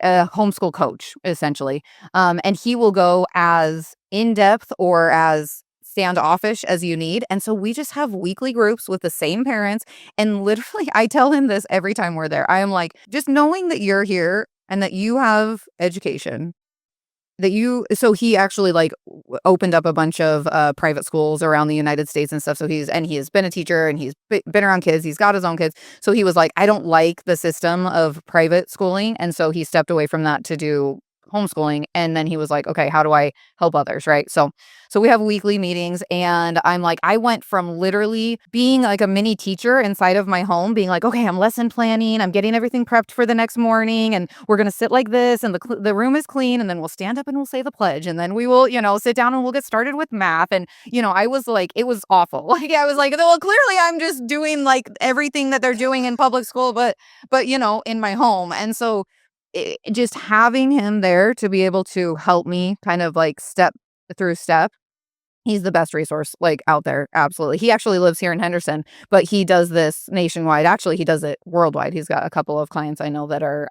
homeschool coach, essentially. And he will go as in-depth or as standoffish as you need. And so we just have weekly groups with the same parents. And literally, I tell him this every time we're there. I am like, just knowing that you're here and that you have education, so he actually like opened up a bunch of private schools around the United States and stuff. So he has been a teacher and he's been around kids. He's got his own kids. So he was like, I don't like the system of private schooling. And so he stepped away from that to do homeschooling. And then he was like, okay, how do I help others? Right. So we have weekly meetings and I'm like, I went from literally being like a mini teacher inside of my home, being like, okay, I'm lesson planning. I'm getting everything prepped for the next morning. And we're going to sit like this and the room is clean. And then we'll stand up and we'll say the pledge. And then we will, sit down and we'll get started with math. And, I was like, it was awful. Like, I was like, well, clearly I'm just doing like everything that they're doing in public school, but, in my home. And so just having him there to be able to help me kind of like step through step. He's the best resource like out there. Absolutely. He actually lives here in Henderson, but he does this nationwide. Actually, he does it worldwide. He's got a couple of clients I know that are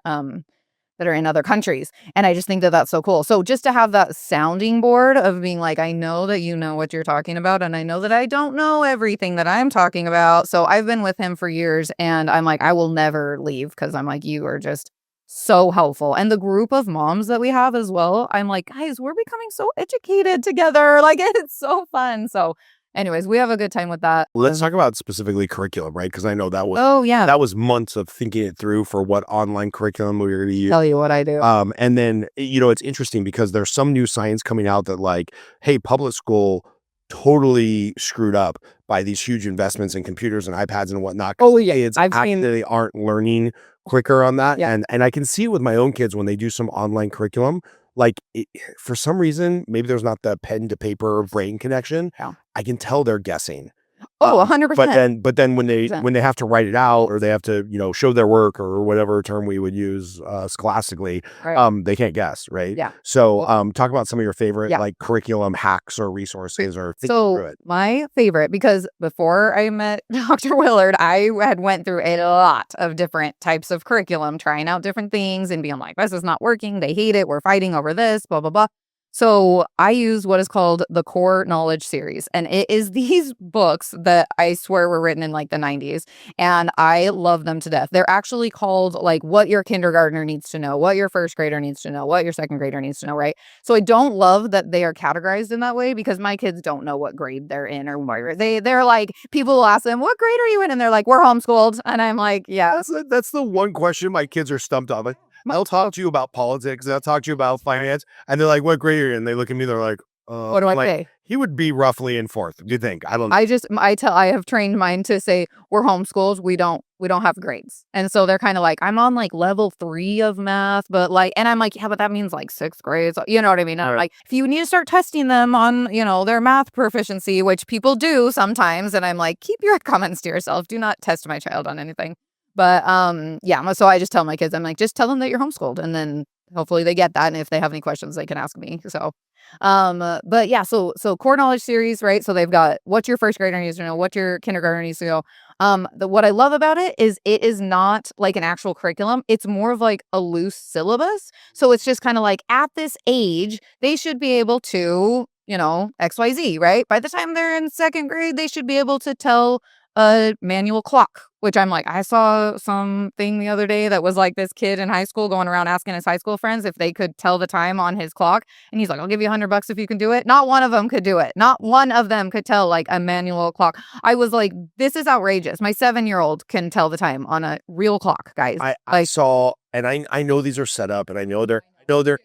in other countries. And I just think that that's so cool. So just to have that sounding board of being like, I know that you know what you're talking about. And I know that I don't know everything that I'm talking about. So I've been with him for years and I'm like, I will never leave because I'm like, you are just so helpful. And the group of moms that we have as well, I'm like, guys, we're becoming so educated together. Like, it's so fun. So anyways, we have a good time with that. Let's talk about specifically curriculum, right? Because I know that was that was months of thinking it through for what online curriculum we were going to use. Tell you what I do. And then, it's interesting because there's some new science coming out that like, hey, public school totally screwed up by these huge investments in computers and iPads and whatnot. Oh, yeah. It's I've seen they aren't learning quicker on that. Yeah. And I can see it with my own kids when they do some online curriculum. Like for some reason, maybe there's not the pen to paper brain connection. Yeah. I can tell they're guessing. Oh, 100%. But then when they have to write it out or they have to, show their work or whatever term we would use scholastically, Right. they can't guess, right? Yeah. So talk about some of your favorite Yeah. like curriculum hacks or resources or things So through it. my favorite, because before I met Dr. Willard, I had went through a lot of different types of curriculum, trying out different things and being like, this is not working. They hate it. We're fighting over this, blah, blah, blah. So I use what is called the Core Knowledge series. And it is these books that I swear were written in like the 90s. And I love them to death. They're actually called like what your kindergartner needs to know, what your first grader needs to know, what your second grader needs to know, right? So I don't love that they are categorized in that way because my kids don't know what grade they're in or where they're like, people will ask them, what grade are you in? And they're like, we're homeschooled. And I'm like, yeah. That's the one question my kids are stumped on. Like, I'll talk to you about politics. They'll talk to you about finance. And they're like, what grade are you in? And they look at me. They're like, What do I like, say? he would be roughly in fourth. Do you think? I don't know. I have trained mine to say we're homeschooled. We don't have grades. And so they're kind of like, I'm on like level 3 of math, but like, and I'm like, yeah, but that means like 6th grade. So, you know what I mean? I'm like, if you need to start testing them on, their math proficiency, which people do sometimes. And I'm like, keep your comments to yourself. Do not test my child on anything. But yeah, so I just tell my kids, I'm like, just tell them that you're homeschooled, and then hopefully they get that. And if they have any questions, they can ask me. So, but yeah, so Core Knowledge series, right? So they've got what your first grader needs to know, what your kindergartner needs to know. What I love about it is not like an actual curriculum. It's more of like a loose syllabus. So it's just kind of like at this age, they should be able to, XYZ, right? By the time they're in 2nd grade, they should be able to tell a manual clock, which I'm like, I saw something the other day that was like this kid in high school going around asking his high school friends if they could tell the time on his clock. And he's like, I'll give you $100 if you can do it. Not one of them could do it. Not one of them could tell like a manual clock. I was like, this is outrageous. My 7-year-old can tell the time on a real clock, guys. I saw, and I know these are set up and I know they're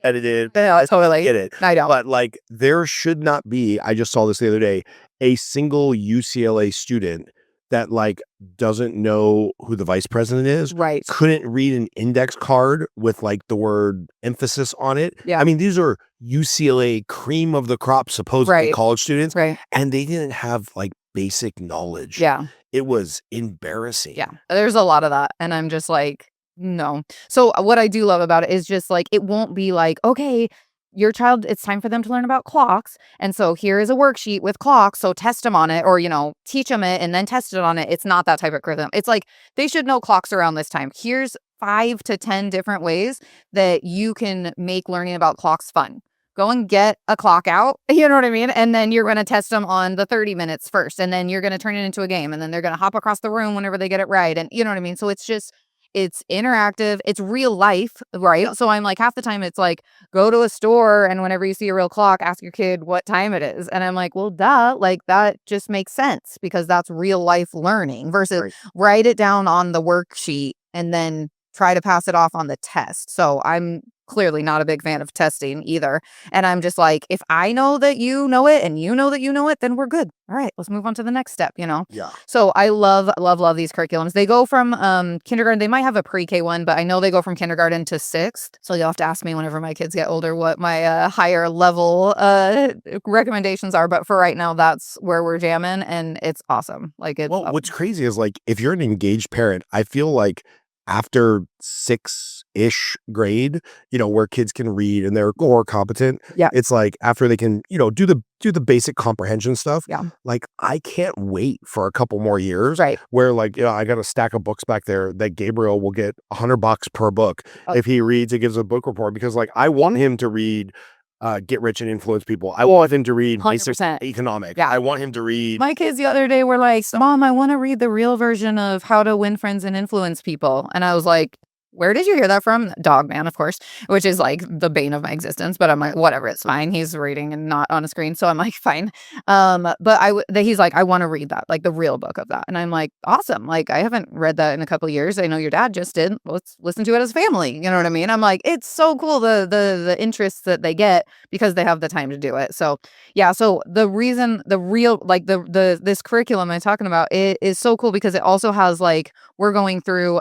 edited. Yeah, totally. I get it. I don't. But like there should not be, I just saw this the other day, a single UCLA student that like doesn't know who the vice president is, right? Couldn't read an index card with like the word emphasis on it. Yeah. I mean, these are UCLA cream of the crop, supposedly college students, right? And they didn't have like basic knowledge. Yeah. It was embarrassing. Yeah. There's a lot of that. And I'm just like, no. So what I do love about it is just like, it won't be like, okay, your child, it's time for them to learn about clocks. And so here is a worksheet with clocks. So test them on it or, teach them it and then test it on it. It's not that type of curriculum. It's like they should know clocks around this time. Here's 5 to 10 different ways that you can make learning about clocks fun. Go and get a clock out, you know what I mean? And then you're going to test them on the 30 minutes first. And then you're going to turn it into a game. And then they're going to hop across the room whenever they get it right. And you know what I mean? So it's interactive. It's real life, right? So I'm like, half the time it's like, go to a store and whenever you see a real clock, ask your kid what time it is. And I'm like, well, duh, like that just makes sense because that's real life learning versus write it down on the worksheet and then try to pass it off on the test. So I'm clearly not a big fan of testing either. And I'm just like, if I know that you know it and you know that you know it, then we're good. All right, let's move on to the next step, Yeah. So I love these curriculums. They go from kindergarten. They might have a pre-K one, but I know they go from kindergarten to 6th. So you'll have to ask me whenever my kids get older what my higher level recommendations are. But for right now, that's where we're jamming, and it's awesome. Like it's what's crazy is like if you're an engaged parent, I feel like after 6-ish grade, where kids can read and they're more competent. Yeah. It's like after they can, do the basic comprehension stuff. Yeah. Like I can't wait for a couple more years. Right. Where like, I got a stack of books back there that Gabriel will get $100 per book if he reads, it gives a book report because like I want him to read Get Rich and Influence People. I want him to read 100%. Economics. Yeah. I want him to read. My kids the other day were like, Mom, I want to read the real version of How to Win Friends and Influence People. And I was like, where did you hear that from? Dog man, of course, which is like the bane of my existence. But I'm like, whatever, it's fine. He's reading and not on a screen, so I'm like, fine. But he's like, I want to read that, like the real book of that, and I'm like, awesome. Like I haven't read that in a couple of years. I know your dad just did. Let's listen to it as a family. You know what I mean? I'm like, it's so cool the interests that they get because they have the time to do it. So yeah. So the reason, the real, like the this curriculum I'm talking about, it is so cool because it also has like, we're going through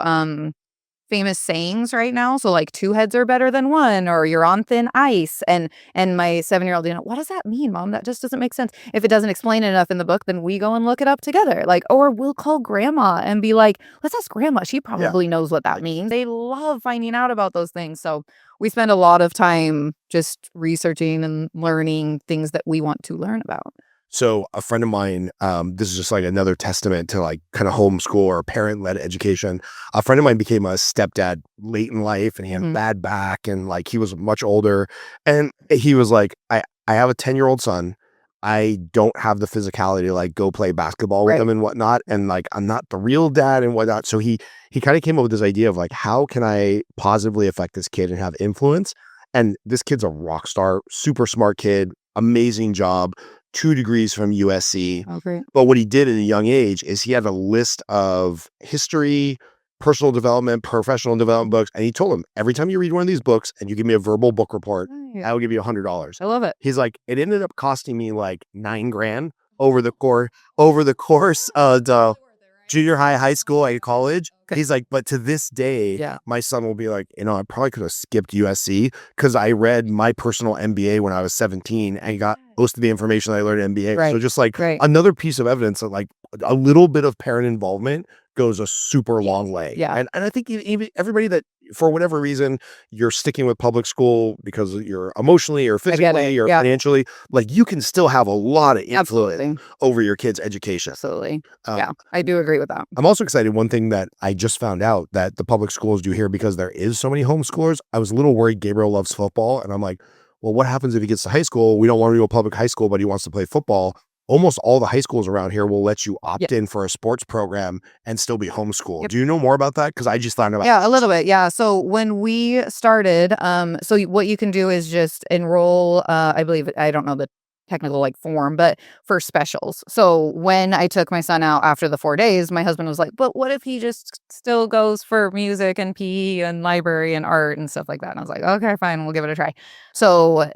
famous sayings right now. So like two heads are better than one, or you're on thin ice. And my 7-year-old, what does that mean, Mom? That just doesn't make sense. If it doesn't explain it enough in the book, then we go and look it up together. Like, or we'll call grandma and be like, let's ask grandma. She probably knows what that means. They love finding out about those things. So we spend a lot of time just researching and learning things that we want to learn about. So a friend of mine, this is just like another testament to like kind of homeschool or parent-led education. A friend of mine became a stepdad late in life, and he had a bad back, and like he was much older, and he was like, I have a 10-year-old son. I don't have the physicality to like go play basketball with him and whatnot, and like I'm not the real dad and whatnot. So he kind of came up with this idea of like, how can I positively affect this kid and have influence? And this kid's a rock star, super smart kid, amazing job. 2 degrees from USC. Oh, great. But what he did at a young age is he had a list of history, personal development, professional development books. And he told him, every time you read one of these books and you give me a verbal book report, I will give you $100. I love it. He's like, it ended up costing me like $9,000 over the course of the junior high school, and college. Okay. He's like, but to this day, my son will be like, I probably could have skipped USC because I read my personal MBA when I was 17 and got most of the information that I learned at MBA. Right. So just like another piece of evidence that like a little bit of parent involvement goes a super long way. Yeah. And I think even everybody that, for whatever reason, you're sticking with public school because you're emotionally or physically or financially, like you can still have a lot of influence over your kid's education. Absolutely. I do agree with that. I'm also excited. One thing that I just found out that the public schools do here, because there is so many homeschoolers, I was a little worried. Gabriel loves football. And I'm like, well, what happens if he gets to high school? We don't want him to go to public high school, but he wants to play football. Almost all the high schools around here will let you opt in for a sports program and still be homeschooled. Do you know more about that? Because I just found out. Yeah, a little bit. Yeah. So when we started, so what you can do is just enroll, I believe, I don't know the technical like form, but for specials. So when I took my son out after the 4 days, my husband was like, but what if he just still goes for music and PE and library and art and stuff like that? And I was like, okay, fine, we'll give it a try. So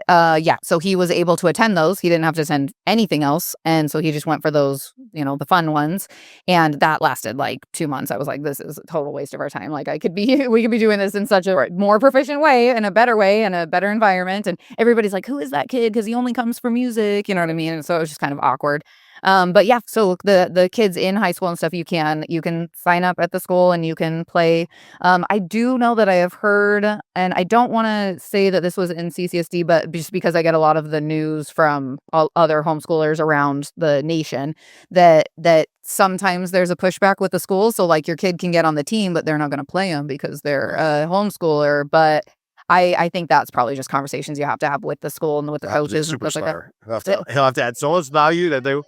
so he was able to attend those. He didn't have to attend anything else. And so he just went for those, the fun ones. And that lasted like 2 months. I was like, this is a total waste of our time. Like we could be doing this in such a more proficient way and a better way and a better environment. And everybody's like, who is that kid? Because he only comes for music. You know what I mean? And so it was just kind of awkward. But yeah, so the kids in high school and stuff, you can sign up at the school and you can play. I do know that I have heard, and I don't want to say that this was in CCSD, but just because I get a lot of the news from other homeschoolers around the nation, that sometimes there's a pushback with the school. So like your kid can get on the team, but they're not going to play them because they're a homeschooler. But I think that's probably just conversations you have to have with the school and with the coaches and stuff like that. He'll have to add so much value that they'll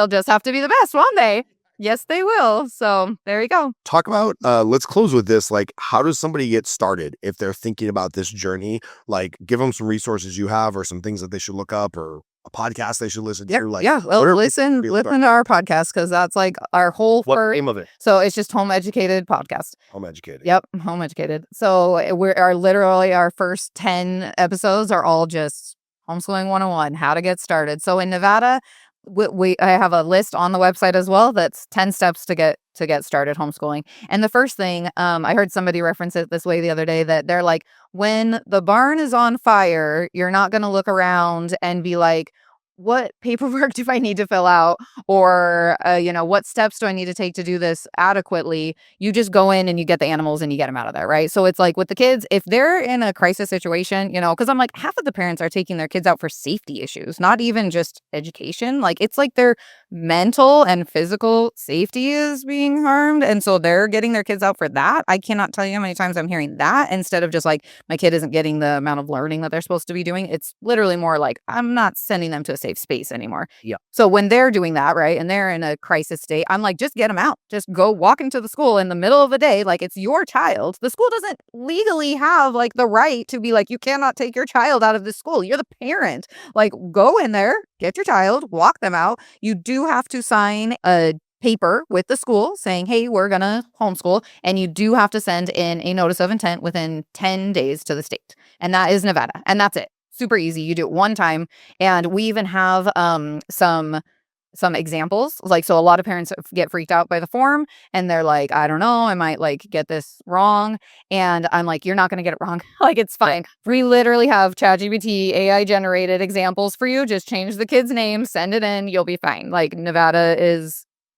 just have to be the best, won't they? Yes, they will. So there you go. Talk about, let's close with this. Like, how does somebody get started if they're thinking about this journey? Like, give them some resources you have or some things that they should look up or a podcast they should listen to. Like, well, listen to our podcast because that's like our whole name of it? So it's just Home Educated Podcast. Home Educated. Yep, Home Educated. So our first 10 episodes are all just homeschooling 101, how to get started. So in Nevada, I have a list on the website as well that's 10 steps to get started homeschooling. And the first thing, I heard somebody reference it this way the other day, that they're like, when the barn is on fire, you're not going to look around and be like, what paperwork do I need to fill out? Or, what steps do I need to take to do this adequately? You just go in and you get the animals and you get them out of there, right? So it's like with the kids, if they're in a crisis situation, because I'm like, half of the parents are taking their kids out for safety issues, not even just education. Like it's like their mental and physical safety is being harmed. And so they're getting their kids out for that. I cannot tell you how many times I'm hearing that instead of just like, my kid isn't getting the amount of learning that they're supposed to be doing. It's literally more like, I'm not sending them to a safe safe space anymore. Yeah. So when they're doing that, right, and they're in a crisis state, I'm like, just get them out. Just go walk into the school in the middle of the day. Like, it's your child. The school doesn't legally have like the right to be like, you cannot take your child out of the school. You're the parent. Like, go in there, get your child, walk them out. You do have to sign a paper with the school saying, hey, we're going to homeschool. And you do have to send in a notice of intent within 10 days to the state. And that is Nevada. And that's it. Super easy. You do it one time. And we even have some examples. Like, so a lot of parents get freaked out by the form and they're like, I don't know, I might like get this wrong. And I'm like, you're not going to get it wrong. Like, it's fine. We literally have ChatGPT AI generated examples for you. Just change the kid's name, send it in, you'll be fine. Like, Nevada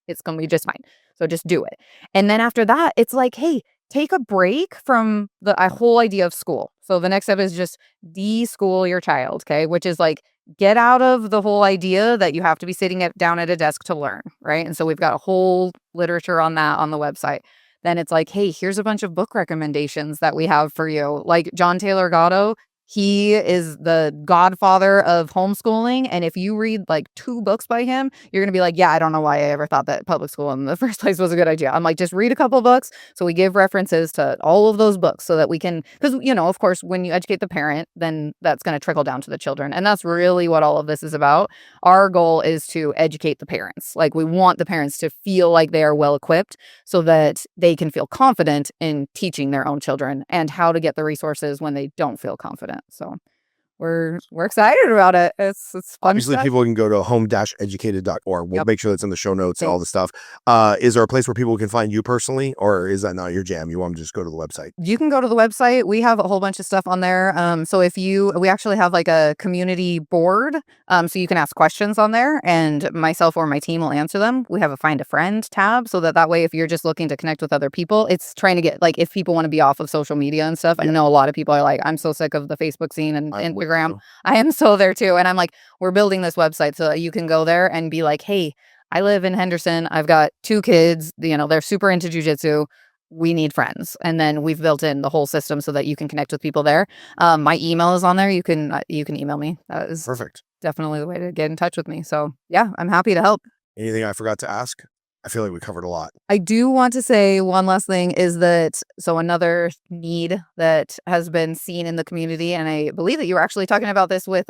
it's going to be just fine. So just do it. And then after that, it's like, hey, take a break from the whole idea of school. So the next step is just de-school your child, okay? Which is like, get out of the whole idea that you have to be sitting down at a desk to learn, right? And so we've got a whole literature on that on the website. Then it's like, hey, here's a bunch of book recommendations that we have for you. Like John Taylor Gatto, he is the godfather of homeschooling. And if you read like 2 books by him, you're going to be like, yeah, I don't know why I ever thought that public school in the first place was a good idea. I'm like, just read a couple books. So we give references to all of those books so that we can, because, you know, of course, when you educate the parent, then that's going to trickle down to the children. And that's really what all of this is about. Our goal is to educate the parents. Like, we want the parents to feel like they are well equipped so that they can feel confident in teaching their own children and how to get the resources when they don't feel confident. So we're excited about it. It's fun. Obviously, stuff. people can go to home-educated.org. We'll make sure that's in the show notes and all the stuff. Is there a place where people can find you personally, or is that not your jam? You want them to just go to the website? You can go to the website. We have a whole bunch of stuff on there. So we actually have like a community board. So you can ask questions on there and myself or my team will answer them. We have a find a friend tab so that way, if you're just looking to connect with other people, it's trying to get like, if people want to be off of social media and stuff. I know a lot of people are like, I'm so sick of the Facebook scene and Instagram. I am so there too. And I'm like, we're building this website so that you can go there and be like, hey, I live in Henderson. I've got 2 kids, you know, they're super into jujitsu. We need friends. And then we've built in the whole system so that you can connect with people there. My email is on there. You can email me. That is perfect. Definitely the way to get in touch with me. So yeah, I'm happy to help. Anything I forgot to ask? I feel like we covered a lot. I do want to say one last thing is that, so another need that has been seen in the community, and I believe that you were actually talking about this with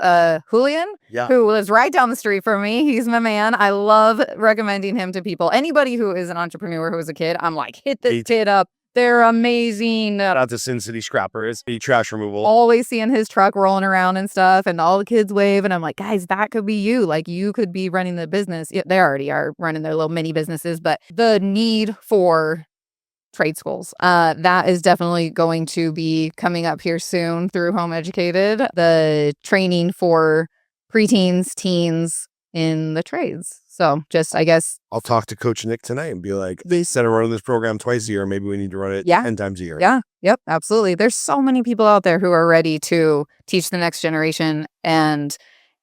Julian, who lives right down the street from me. He's my man. I love recommending him to people. Anybody who is an entrepreneur who is a kid, I'm like, hit this kid up. They're amazing. Shout out to Sin City Scrappers, the trash removal. Always seeing his truck rolling around and stuff, and all the kids wave. And I'm like, guys, that could be you. Like, you could be running the business. Yeah, they already are running their little mini businesses, but the need for trade schools, that is definitely going to be coming up here soon through Home Educated. The training for preteens, teens in the trades. So just, I guess, I'll talk to Coach Nick tonight and be like, instead of running this program twice a year, maybe we need to run it 10 times a year. Yeah. Yep. Absolutely. There's so many people out there who are ready to teach the next generation, and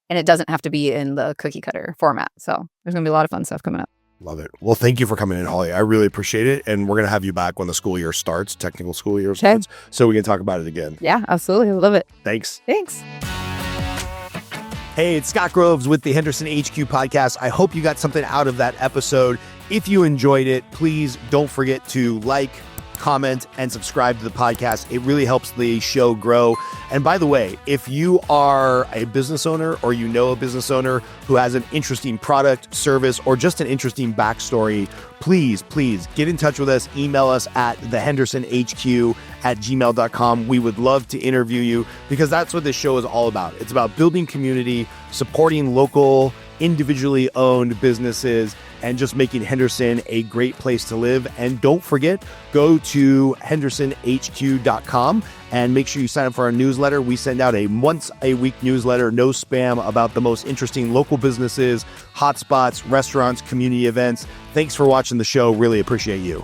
it doesn't have to be in the cookie cutter format. So there's going to be a lot of fun stuff coming up. Love it. Well, thank you for coming in, Holly. I really appreciate it. And we're going to have you back when the school year starts, technical school year starts, so we can talk about it again. Yeah, absolutely. I love it. Thanks. Thanks. Hey, it's Scott Groves with the Henderson HQ podcast. I hope you got something out of that episode. If you enjoyed it, please don't forget to like, comment, and subscribe to the podcast. It really helps the show grow. And by the way, if you are a business owner or you know a business owner who has an interesting product, service, or just an interesting backstory, please get in touch with us. Email us at thehendersonhq@gmail.com. We would love to interview you, because that's what this show is all about. It's about building community, supporting local, individually owned businesses, and just making Henderson a great place to live. And don't forget, go to hendersonhq.com and make sure you sign up for our newsletter. We send out a once-a-week newsletter, no spam, about the most interesting local businesses, hotspots, restaurants, community events. Thanks for watching the show. Really appreciate you.